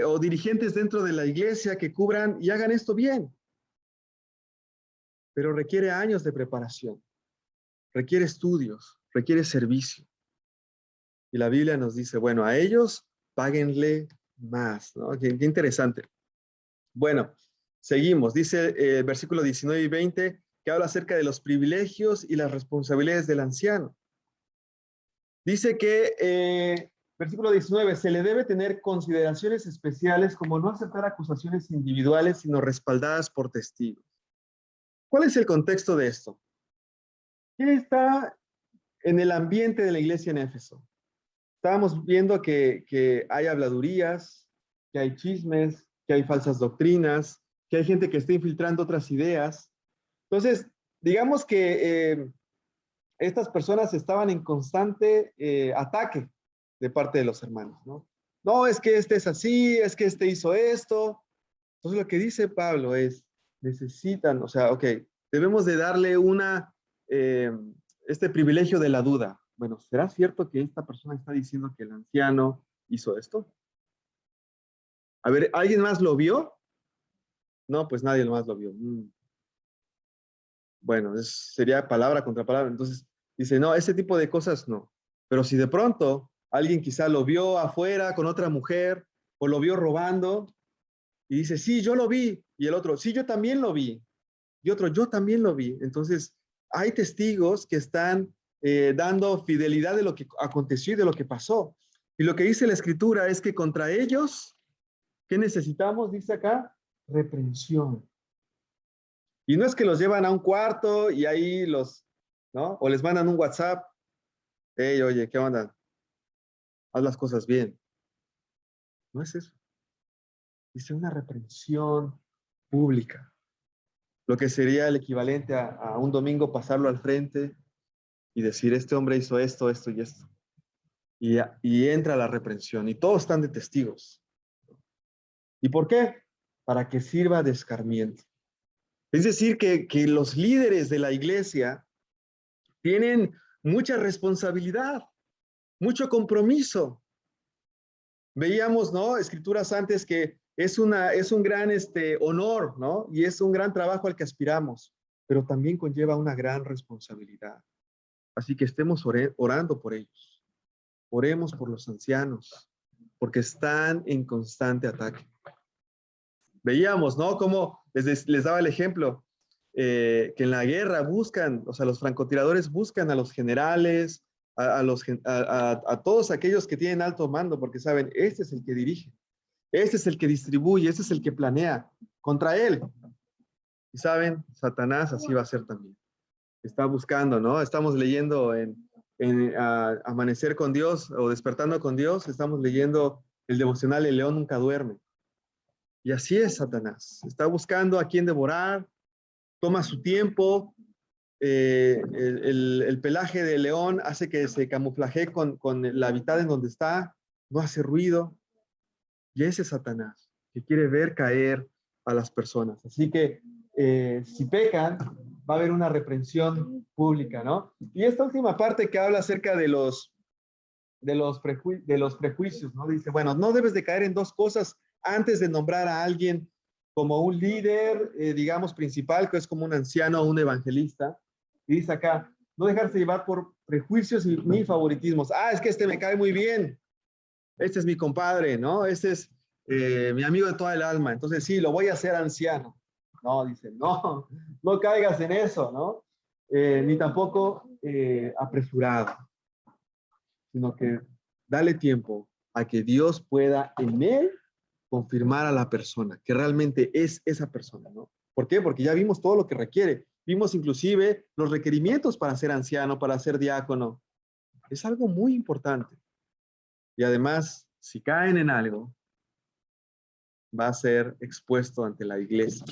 o dirigentes dentro de la iglesia que cubran y hagan esto bien. Pero requiere años de preparación, requiere estudios, requiere servicio. Y la Biblia nos dice, bueno, a ellos páguenle más, ¿no? Qué interesante. Bueno, seguimos. Dice el versículo 19 y 20 que habla acerca de los privilegios y las responsabilidades del anciano. Dice que, versículo 19, se le debe tener consideraciones especiales como no aceptar acusaciones individuales, sino respaldadas por testigos. ¿Cuál es el contexto de esto? ¿Qué está en el ambiente de la iglesia en Éfeso? Estábamos viendo que hay habladurías, que hay chismes, que hay falsas doctrinas, que hay gente que está infiltrando otras ideas. Entonces, digamos que estas personas estaban en constante ataque de parte de los hermanos, ¿no? No, es que este es así, es que este hizo esto. Entonces, lo que dice Pablo es, necesitan, o sea, ok, debemos de darle este privilegio de la duda. Bueno, ¿será cierto que esta persona está diciendo que el anciano hizo esto? A ver, ¿alguien más lo vio? No, pues nadie más lo vio. Bueno, sería palabra contra palabra. Entonces, dice, no, ese tipo de cosas no. Pero si de pronto alguien quizá lo vio afuera con otra mujer o lo vio robando y dice, sí, yo lo vi. Y el otro, sí, yo también lo vi. Y otro, yo también lo vi. Entonces, hay testigos que están dando fidelidad de lo que aconteció y de lo que pasó. Y lo que dice la escritura es que contra ellos, ¿qué necesitamos? Dice acá, reprensión. Y no es que los llevan a un cuarto y ahí ¿no? O les mandan un WhatsApp. Hey, oye, ¿qué onda? Haz las cosas bien. No es eso. Dice una reprensión pública. Lo que sería el equivalente a un domingo pasarlo al frente y decir, este hombre hizo esto, esto y esto. Y entra la reprensión y todos están de testigos. ¿Y por qué? Para que sirva de escarmiento. Es decir, que los líderes de la iglesia tienen mucha responsabilidad, mucho compromiso. Veíamos, ¿no? Escrituras antes que es un gran honor, ¿no? Y es un gran trabajo al que aspiramos, pero también conlleva una gran responsabilidad. Así que estemos orando por ellos. Oremos por los ancianos, porque están en constante ataque. Veíamos, ¿no? Cómo les daba el ejemplo, que en la guerra buscan, o sea, los francotiradores buscan a los generales, a todos aquellos que tienen alto mando, porque saben, este es el que dirige, este es el que distribuye, este es el que planea contra él. Y saben, Satanás así va a ser también. Está buscando, ¿no? Estamos leyendo en Amanecer con Dios o Despertando con Dios, estamos leyendo el devocional El León Nunca Duerme. Y así es Satanás. Está buscando a quién devorar, toma su tiempo. El pelaje del león hace que se camuflaje con la habitada en donde está, no hace ruido. Y ese es Satanás, que quiere ver caer a las personas. Así que si pecan, va a haber una reprensión pública, ¿no? Y esta última parte que habla acerca de los prejuicios, ¿no? Dice, bueno, no debes de caer en dos cosas antes de nombrar a alguien como un líder, digamos, principal, que es como un anciano o un evangelista. Y dice acá, no dejarse llevar por prejuicios ni favoritismos. Ah, es que este me cae muy bien. Este es mi compadre, ¿no? Este es mi amigo de toda el alma. Entonces, sí, lo voy a hacer anciano. No, dice, no, no caigas en eso, ¿no? Ni tampoco apresurado, sino que dale tiempo a que Dios pueda en él confirmar a la persona, que realmente es esa persona, ¿no? ¿Por qué? Porque ya vimos todo lo que requiere. Vimos inclusive los requerimientos para ser anciano, para ser diácono. Es algo muy importante. Y además, si caen en algo, va a ser expuesto ante la iglesia.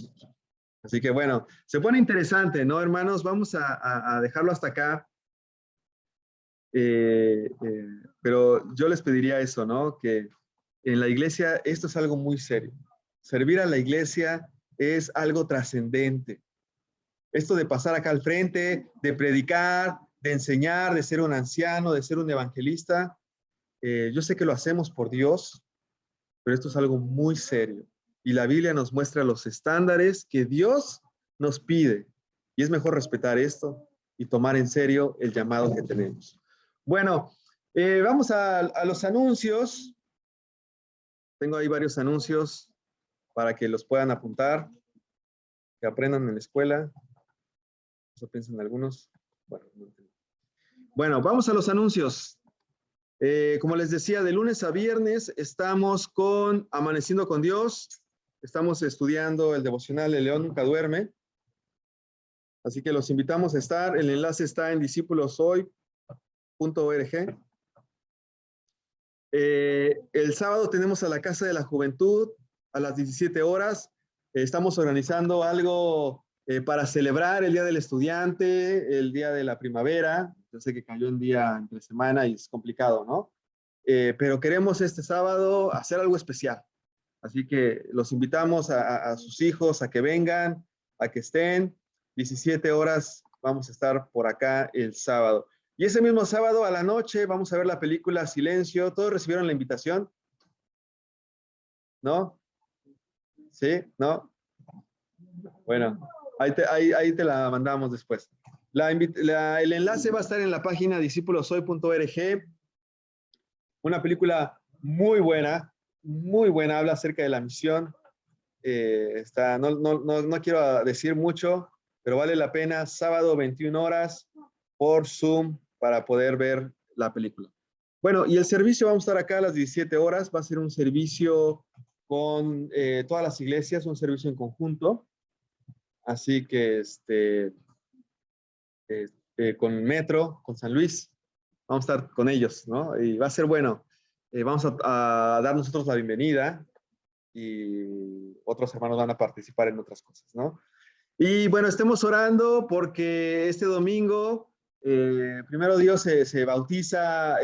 Así que bueno, se pone interesante, ¿no, hermanos? Vamos a dejarlo hasta acá. Pero yo les pediría eso, ¿no? Que en la iglesia esto es algo muy serio. Servir a la iglesia es algo trascendente. Esto de pasar acá al frente, de predicar, de enseñar, de ser un anciano, de ser un evangelista, yo sé que lo hacemos por Dios, pero esto es algo muy serio. Y la Biblia nos muestra los estándares que Dios nos pide. Y es mejor respetar esto y tomar en serio el llamado que tenemos. Bueno, vamos a los anuncios. Tengo ahí varios anuncios para que los puedan apuntar, que aprendan en la escuela. Eso piensan algunos. Bueno, vamos a los anuncios. Como les decía, de lunes a viernes estamos con Amaneciendo con Dios. Estamos estudiando el devocional El León Nunca Duerme. Así que los invitamos a estar. El enlace está en discípuloshoy.org. El sábado tenemos a la Casa de la Juventud a las 17 horas. Estamos organizando algo para celebrar el Día del Estudiante, el Día de la Primavera. Yo sé que cayó en día entre semana y es complicado, ¿no? Pero queremos este sábado hacer algo especial. Así que los invitamos a sus hijos a que vengan, a que estén. 17 horas vamos a estar por acá el sábado. Y ese mismo sábado a la noche vamos a ver la película Silencio. ¿Todos recibieron la invitación? ¿No? ¿Sí? ¿No? Bueno, ahí te la mandamos después. El enlace va a estar en la página discípuloshoy.org. Una película muy buena, habla acerca de la misión. No quiero decir mucho, pero vale la pena. Sábado 21 horas por Zoom para poder ver la película. Bueno, y el servicio, vamos a estar acá a las 17 horas. Va a ser un servicio con todas las iglesias, un servicio en conjunto. Así que con Metro, con San Luis, vamos a estar con ellos, ¿no? Y va a ser bueno. Vamos a dar nosotros la bienvenida y otros hermanos van a participar en otras cosas, ¿no? Y bueno, estemos orando porque este domingo, primero Dios se bautiza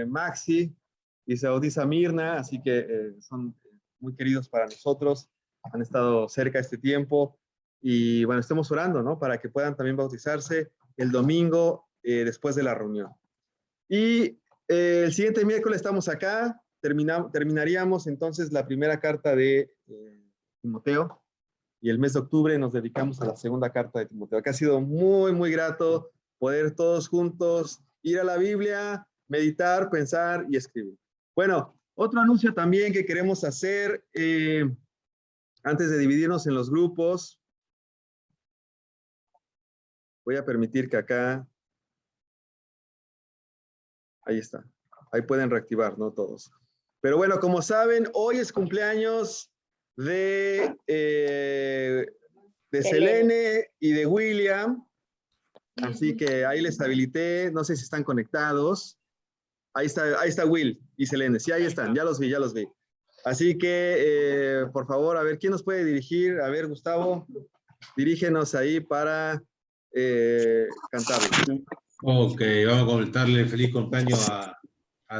Maxi y se bautiza Mirna, así que son muy queridos para nosotros, han estado cerca este tiempo y bueno, estemos orando, ¿no? Para que puedan también bautizarse el domingo después de la reunión. Y el siguiente miércoles estamos acá, terminaríamos entonces la primera carta de Timoteo y el mes de octubre nos dedicamos a la segunda carta de Timoteo, que ha sido muy, muy grato poder todos juntos ir a la Biblia, meditar, pensar y escribir. Bueno, otro anuncio también que queremos hacer antes de dividirnos en los grupos. Voy a permitir que acá, ahí está, ahí pueden reactivar, ¿no? Todos. Pero bueno, como saben, hoy es cumpleaños de Selene y de William. Así que ahí les habilité, no sé si están conectados. Ahí está Will y Selene. Sí, ahí están, ya los vi. Así que, por favor, a ver, ¿quién nos puede dirigir? A ver, Gustavo, dirígenos ahí para cantar. Ok, vamos a comentarle feliz cumpleaños a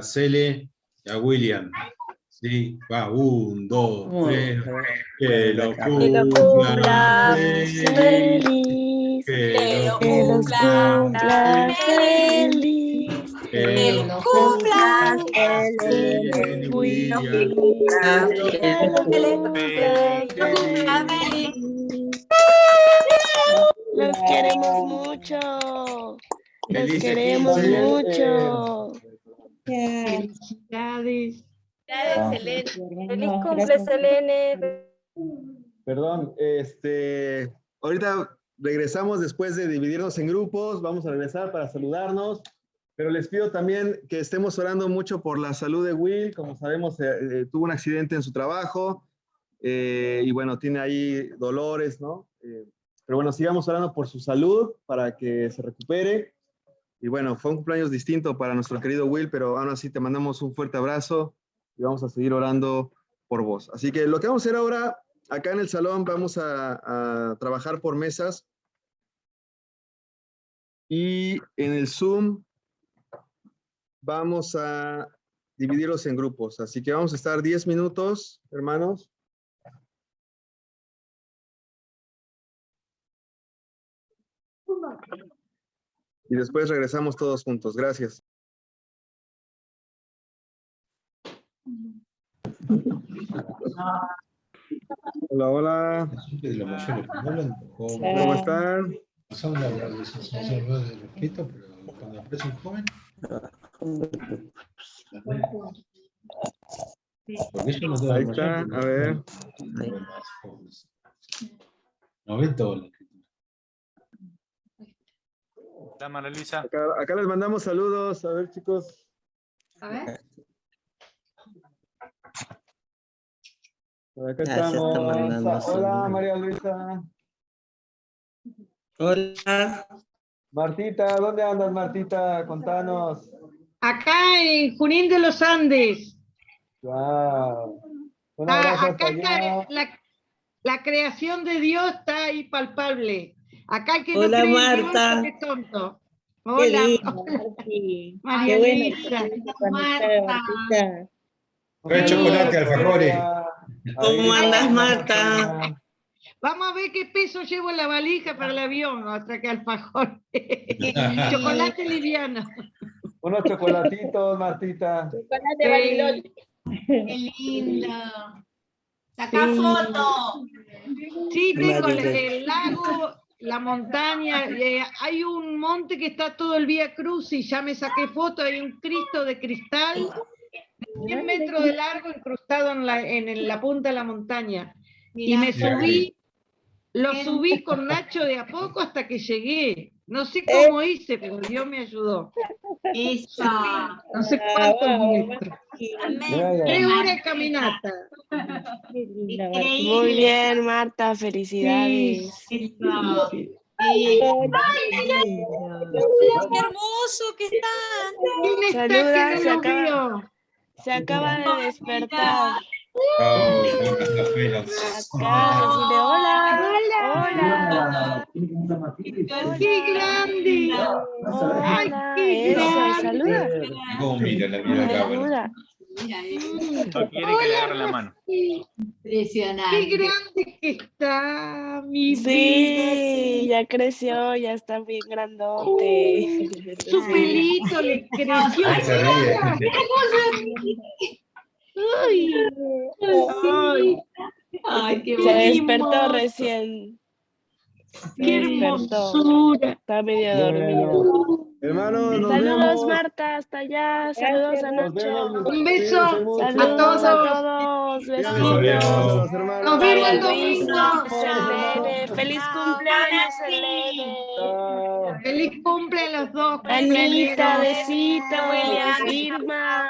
Cele y a William. Sí, va, 1, 2, 3. Que lo cumplan feliz. Que lo cumplan feliz. Que lo cumplan feliz. William. Los queremos mucho. Los queremos mucho. Felicidades. Feliz cumple, Selene. Perdón, ahorita regresamos después de dividirnos en grupos. Vamos a regresar para saludarnos. Pero les pido también que estemos orando mucho por la salud de Will. Como sabemos, tuvo un accidente en su trabajo y bueno, tiene ahí dolores, ¿no? Pero bueno, sigamos orando por su salud para que se recupere. Y bueno, fue un cumpleaños distinto para nuestro querido Will, pero aún así te mandamos un fuerte abrazo y vamos a seguir orando por vos. Así que lo que vamos a hacer ahora, acá en el salón, vamos a trabajar por mesas. Y en el Zoom vamos a dividirlos en grupos. Así que vamos a estar 10 minutos, hermanos. Y después regresamos todos juntos. Gracias. Hola, hola. De los mayores que hablan, ¿Cómo están? pasamos la licenciación del respeto, pero cuando aparece un joven, porque ellos no todos Ahí los está, mayores, a ver. no ven todo la escritura. Hola, María Luisa. Acá les mandamos saludos. A ver, chicos. A ver. Por acá Ya se está estamos. mandando Hola, saludos. María Luisa. Hola. Martita, ¿dónde andas, Martita? Contanos. Acá en Junín de los Andes. Wow. Un abrazo hasta Acá está allá. la creación de Dios está ahí palpable. Acá el que no Hola, cree en Marta. Dios, qué tonto. Qué Hola, lindo, Marti. María Qué bueno Luisa. que estés con ustedes, Martita. Trae chocolate, alfajores. ¿Cómo andas, Marta? Vamos a ver qué peso llevo en la valija para el avión, hasta que alfajor. Chocolate liviano. Unos chocolatitos, Martita. Chocolate Bariloche. Qué lindo. Saca foto. Sí, tengo Madre. el lago, la montaña, hay un monte que está todo el Vía Crucis, ya me saqué foto, hay un Cristo de cristal, de 100 metros de largo, incrustado en la punta de la montaña. Y me subí, lo subí con Nacho de a poco hasta que llegué. No sé cómo hice, pero Dios me ayudó. Eso. No sé cuántos metros. 3 horas de caminata. Qué linda, Marti. Muy Increíble. bien, Marta, felicidades. Eso. Hola, Qué hermoso que están. ¿Quién está Saluda, que se no lo acaba. veo? Se acaba de despertar. Chao, buen café. Acá, decirle hola. Hola. ¡Qué grande! ¡Ay, Hola. qué Eso, grande! saluda. ¿Cómo mira la cámara? Saluda. Mira, No quiere que le agarre la mano. ¡Qué impresionante. grande que está mi vida! Sí, ya creció, ya está bien grandote. Su Sí. pelito le creció. Ahí se ríe. ¡Ay! ¡Ay! Ay, qué Se bonito. despertó hermoso. recién. Se ¡Qué despertó. hermosura! Está medio dormido. Hermanos, nos Saludos, vemos. Marta, hasta allá. Saludos a Nos vemos. Nacho. Un beso Cuídense mucho. Saludos a todos. todos. Díganle Besitos. saludos a los hermanos. Nos vemos María el Luisa, domingo. Selene. Feliz cumpleaños, Selene. Chao. ¡Feliz cumple a los dos! Anita, cumpleañeros! besito. Irma.